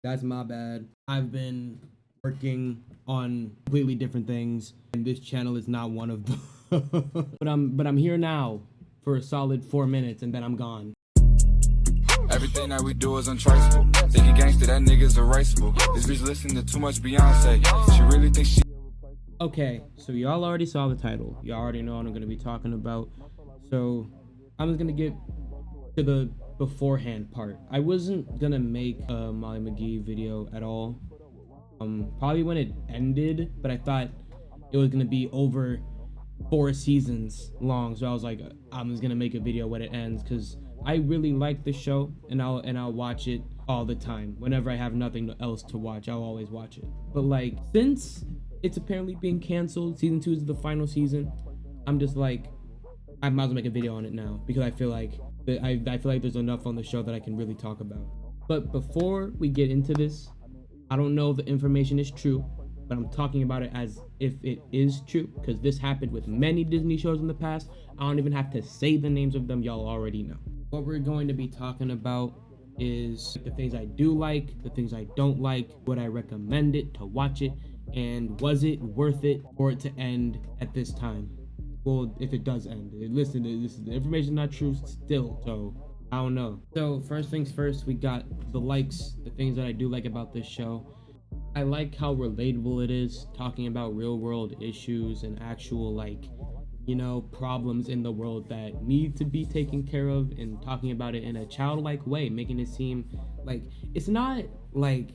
That's my bad. I've been working on completely different things, and this channel is not one of them. but I'm here now for a solid 4 minutes, and then I'm gone. Everything that we do is untraceable. Think he gangster, that nigga's erasable. This bitch listening to too much Beyonce. She really thinks she... Okay, so y'all already saw the title. Y'all already know what I'm gonna be talking about. So I'm just gonna get to the beforehand part. I wasn't gonna make a Molly McGee video at all. Probably when it ended, but I thought it was gonna be over 4 seasons long. So I was like, I'm just gonna make a video when it ends, because I really like the show, and I'll watch it all the time. Whenever I have nothing else to watch, I'll always watch it. But like, since it's apparently being canceled, season 2 is the final season, I'm just like, I might as well make a video on it now, because I feel like there's enough on the show that I can really talk about. But before we get into this, I don't know if the information is true, but I'm talking about it as if it is true, because this happened with many Disney shows in the past. I don't even have to say the names of them, y'all already know. What we're going to be talking about is the things I do like, the things I don't like, would I recommend it to watch it, and was it worth it for it to end at this time? Well, if it does end. Listen, the information is not true still, so I don't know. So first things first, we got the likes, the things that I do like about this show. I like how relatable it is, talking about real world issues and actual, like, you know, problems in the world that need to be taken care of, and talking about it in a childlike way, making it seem like it's not like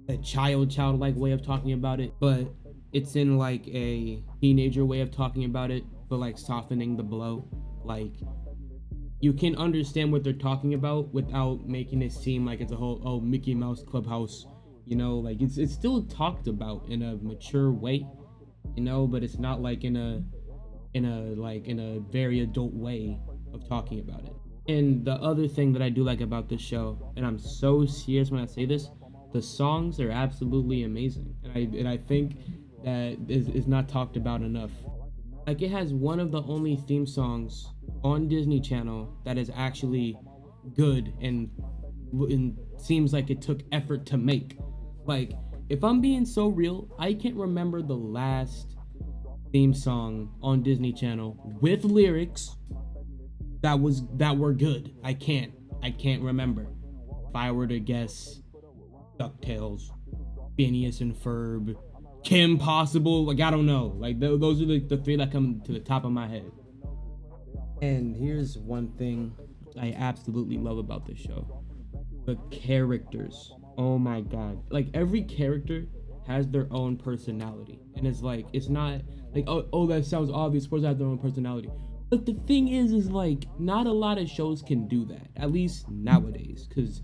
a childlike way of talking about it, but it's in like a teenager way of talking about it, but like softening the blow. Like, you can understand what they're talking about without making it seem like it's a whole Mickey Mouse Clubhouse, you know. Like, it's still talked about in a mature way, you know, but it's not like in a very adult way of talking about it. And the other thing that I do like about this show, and I'm so serious when I say this, the songs are absolutely amazing, and I think that is not talked about enough. Like, it has one of the only theme songs on Disney Channel that is actually good and seems like it took effort to make. Like, if I'm being so real, I can't remember the last theme song on Disney Channel with lyrics that were good. I can't remember. If I were to guess, DuckTales, Phineas and Ferb, Kim Possible, like, I don't know. Like, those are the 3 that come to the top of my head. And here's one thing I absolutely love about this show: the characters. Oh my god. Like, every character has their own personality, and it's like, it's not like, oh that sounds obvious, supposed to have their own personality. But the thing is like, not a lot of shows can do that, at least nowadays, because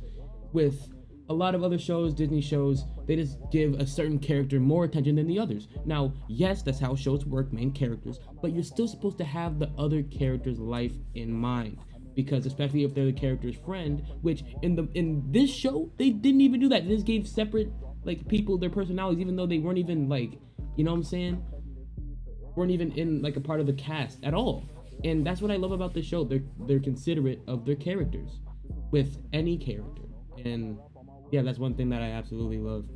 with a lot of other shows, Disney shows, they just give a certain character more attention than the others. Now, yes, that's how shows work, main characters, but you're still supposed to have the other character's life in mind, because especially if they're the character's friend, which in this show, they didn't even do that. They just gave separate, like, people their personalities, even though they weren't even, like, you know what I'm saying, weren't even in, like, a part of the cast at all. And that's what I love about the show. They're considerate of their characters with any character, and yeah, that's one thing that I absolutely love.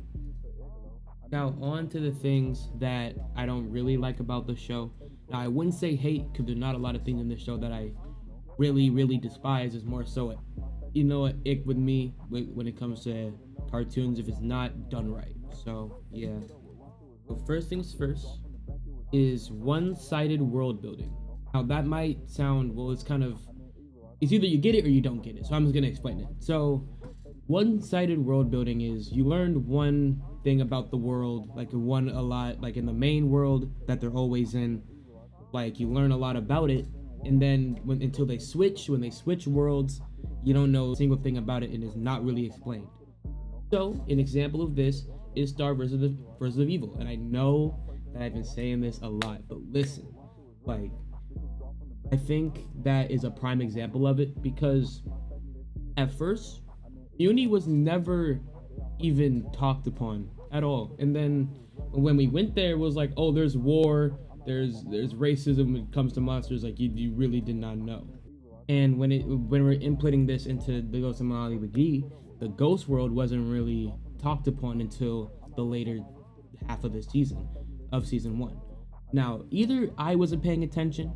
Now, on to the things that I don't really like about the show. Now, I wouldn't say hate, because there's not a lot of things in this show that I really despise. It's more so, you know, an ick with me when it comes to cartoons if it's not done right. So yeah. So first things first is one-sided world building. Now, that might sound, well, it's either you get it or you don't get it. So I'm just gonna explain it. So one-sided world building is, you learned one thing about the world, like a lot, like in the main world that they're always in, like, you learn a lot about it, and then when they switch worlds, you don't know a single thing about it, and it's not really explained. So an example of this is Star versus Evil, and I know that I've been saying this a lot, but listen, like, I think that is a prime example of it, because at first Uni was never even talked upon at all, and then when we went there, it was like, oh, there's war, there's racism when it comes to monsters, like, you really did not know. And when we're inputting this into the Ghost of Molly McGee, the ghost world wasn't really talked upon until the later half of the season, of season 1. Now, either I wasn't paying attention,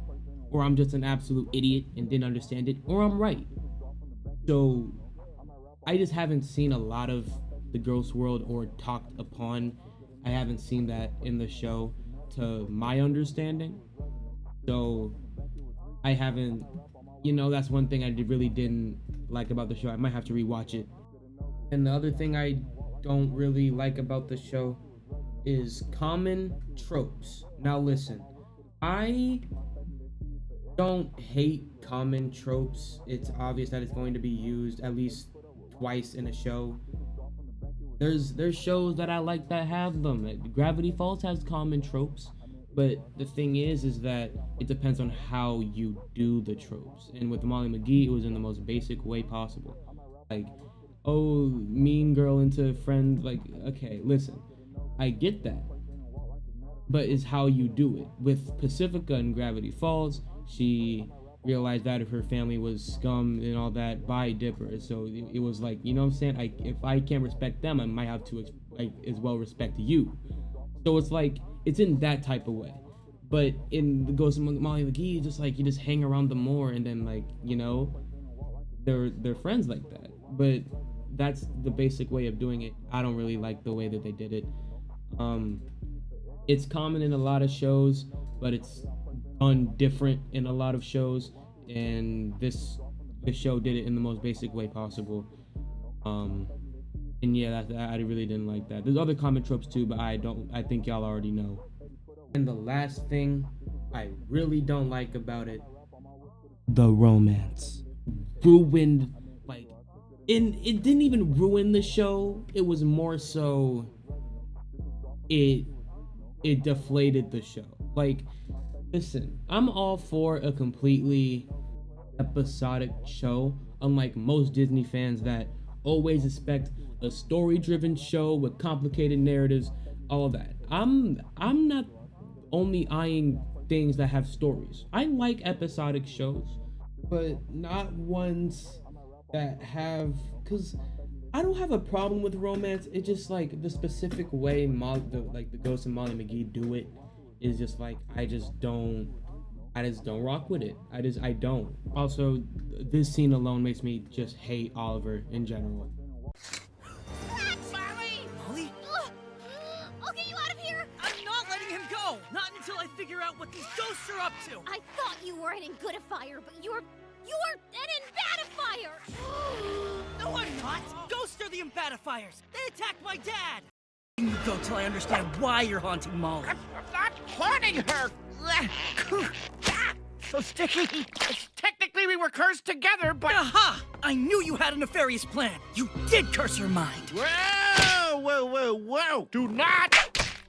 or I'm just an absolute idiot and didn't understand it, or I'm right. So I just haven't seen a lot of the ghost world or talked upon. I haven't seen that in the show to my understanding. So I haven't, that's one thing I really didn't like about the show. I might have to rewatch it. And the other thing I don't really like about the show is common tropes. Now listen, I don't hate common tropes. It's obvious that it's going to be used at least twice in a show. There's shows that I like that have them. Gravity Falls has common tropes, but the thing is that it depends on how you do the tropes. And with Molly McGee, it was in the most basic way possible. Like, oh, mean girl into friend. Like, okay, listen, I get that, but it's how you do it. With Pacifica and Gravity Falls, she realized that if her family was scum and all that by Dipper, so it was like, you know what I'm saying? If I can't respect them, I might have to as well respect you. So it's like, it's in that type of way. But in the Ghost of Molly McGee, just like, you just hang around them more, and then like, they're friends like that. But that's the basic way of doing it. I don't really like the way that they did it. It's common in a lot of shows, but it's done different in a lot of shows, and this show did it in the most basic way possible. And yeah, I really didn't like that. There's other common tropes too, but I think y'all already know. And the last thing I really don't like about it, the romance. Ruined, like, it didn't even ruin the show. It was more so it deflated the show. Like, listen, I'm all for a completely episodic show, unlike most Disney fans that always expect a story-driven show with complicated narratives, all that. I'm not only eyeing things that have stories. I like episodic shows, but not ones that have, because I don't have a problem with romance. It's just like the specific way the Ghost and Molly McGee do it is just like, I just don't rock with it. I don't. Also, this scene alone makes me just hate Oliver in general. Molly? I'll get you out of here! I'm not letting him go! Not until I figure out what these ghosts are up to! I thought you were an Ingoodifier, but you're an Invadifier! No, I'm not! Ghosts are the Invadifiers! They attacked my dad! You go till I understand why you're haunting Molly. I'm not haunting her! So sticky. Technically, we were cursed together, but... Aha! I knew you had a nefarious plan! You did curse her mind! Whoa, whoa, whoa, whoa! Do not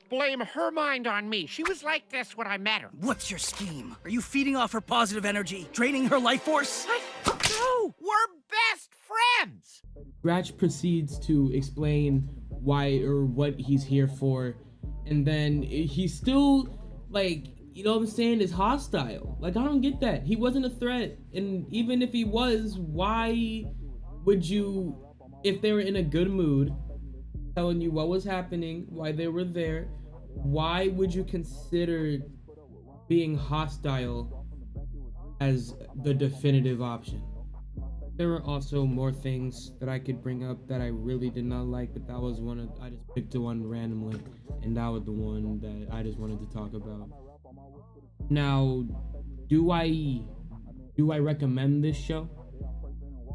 blame her mind on me. She was like this when I met her. What's your scheme? Are you feeding off her positive energy? Draining her life force? No! We're best friends! Scratch proceeds to explain why or what he's here for, and then he's still, like, you know what I'm saying, is hostile. Like, I don't get that. He wasn't a threat, and even if he was, why would you, if they were in a good mood, telling you what was happening, why they were there, why would you consider being hostile as the definitive option? There were also more things that I could bring up that I really did not like, but that was I just picked one randomly, and that was the one that I just wanted to talk about. Now, do I recommend this show?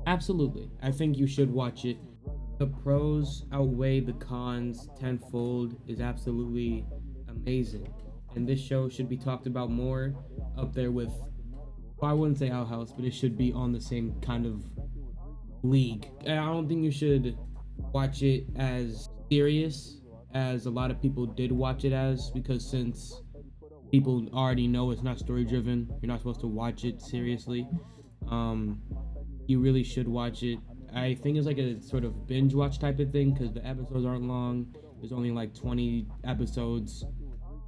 Absolutely. I think you should watch it. The pros outweigh the cons tenfold. Is absolutely amazing. And this show should be talked about more, up there with, well, I wouldn't say Owl House, but it should be on the same kind of league. And I don't think you should watch it as serious as a lot of people did watch it as, because since people already know it's not story driven, you're not supposed to watch it seriously. You really should watch it. I think it's like a sort of binge watch type of thing, because the episodes aren't long. There's only like 20 episodes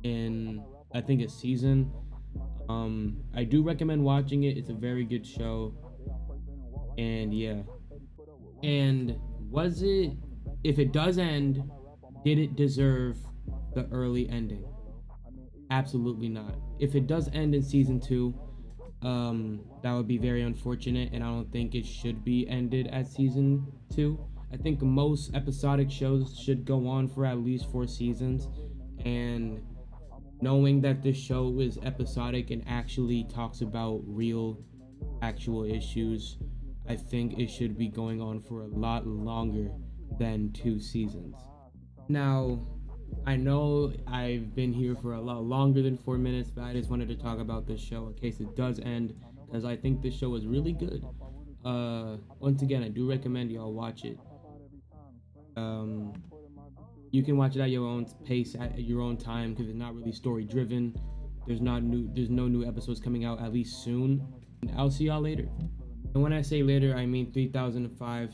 in, I think, a season. I do recommend watching it. It's a very good show. And yeah. And if it does end, did it deserve the early ending? Absolutely not. If it does end in season 2, that would be very unfortunate, and I don't think it should be ended at season 2. I think most episodic shows should go on for at least 4 seasons, and knowing that this show is episodic and actually talks about real, actual issues, I think it should be going on for a lot longer than 2 seasons. Now, I know I've been here for a lot longer than 4 minutes, but I just wanted to talk about this show in case it does end, because I think this show is really good. Once again, I do recommend y'all watch it. You can watch it at your own pace, at your own time, because it's not really story driven. There's no new episodes coming out at least soon. And I'll see y'all later. And when I say later, I mean 3005